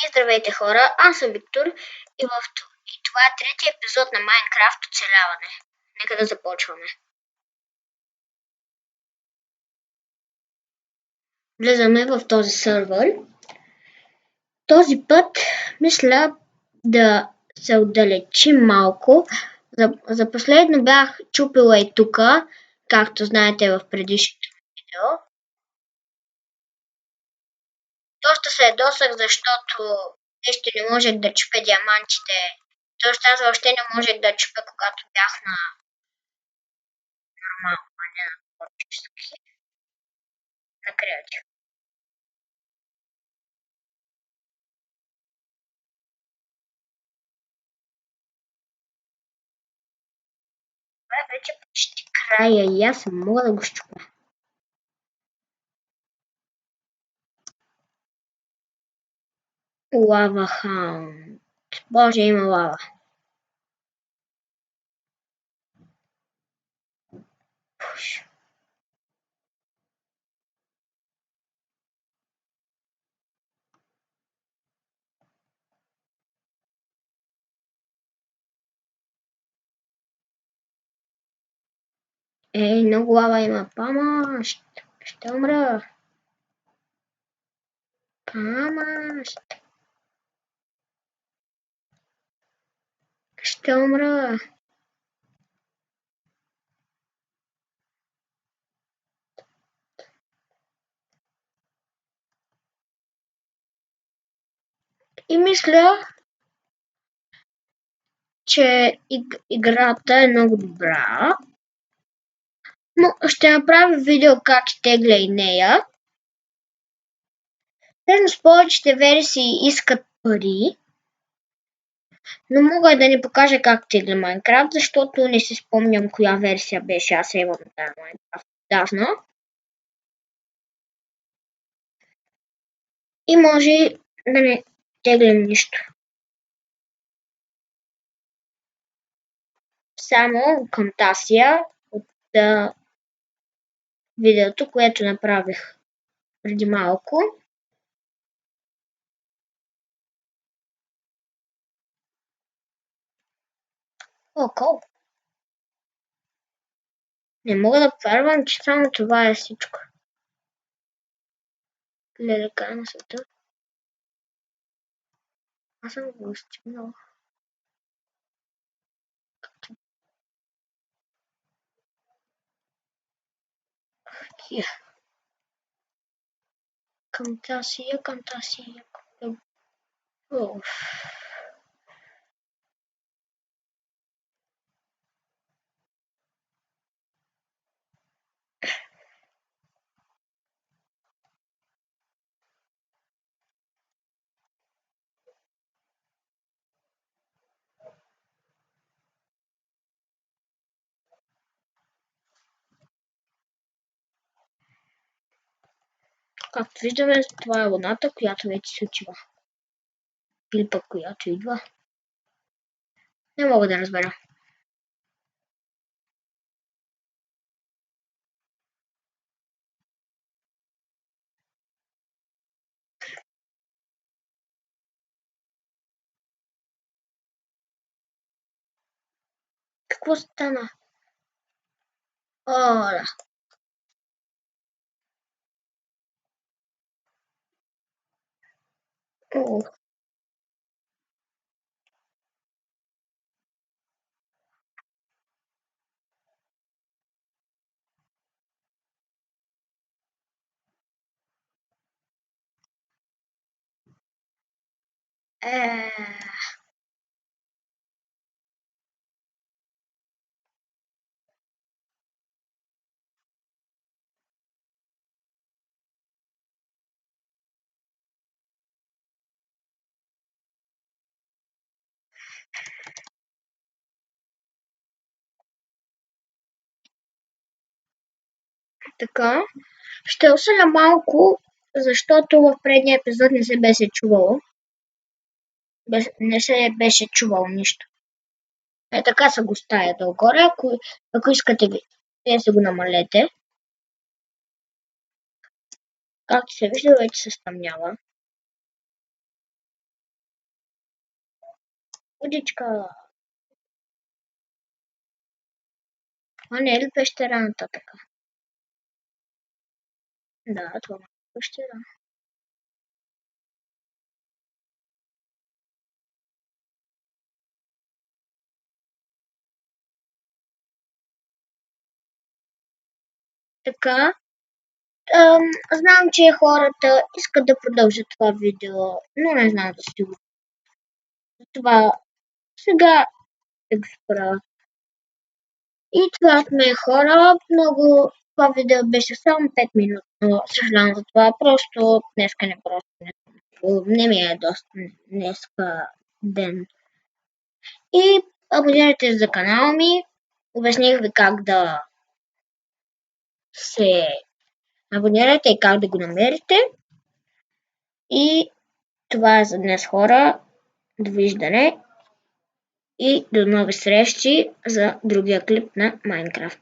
И здравейте хора, аз съм Виктор и това е третия епизод на Майнкрафт оцеляване. Нека да започваме. Влизаме в този сървър. Този път мисля да се отдалечим малко. За последно бях чупила и тука, както знаете в предишното видео. Доста се ядосах, защото нещо не можех да чупя диамантите. Тоест аз въобще не можех да чупя, когато бях на нормално, а не на творчески, на креатив. Това е вече почти края и аз мога да го щупя. Лава хаунд. Боже, има лава. Пуш. Ей, много лава има. Помощ. Ще умра. Помощ. Ще умра. И мисля, че играта е много добра. Но ще направя видео как изтегля и нея. Всъщност повечето версии искат пари. Но мога да ни покажа как тегля Майнкрафт, защото не си спомням коя версия беше. Аз имам тази Майнкрафт давно. И може да не теглим нищо. Само към Тасия от видеото, което направих преди малко. Колко? Не мога да повярвам, че само това е всичко. Гледай края на света. Аз съм го стигнала. Към Тасия. Както виждаме, това е луната, която вече се отива. Или пък която идва. Не мога да разбера. Какво стана? Да. Така, ще усиля малко, защото в предния епизод не се беше чувало. Не се беше чувало нищо. Така са го ставя долу-горе. Ако искате, вие се го намалете. Както се вижда, вече се стъмнява. Водичка. Това не е ли пещера нататък? Да, това е пещера. Така, знам, че хората искат да продължат това видео, но не знам за сигурно. Това сега ще го спра. И това сме хора. Много това видео беше само 5 минути, но съжалявам за това. Просто днеска не ми е доста днеска ден. И абонирайте за канала ми. Обясних ви как да се абонирате и как да го намерите. И това е за днес, хора. Довиждане и до нови срещи за другия клип на Майнкрафт.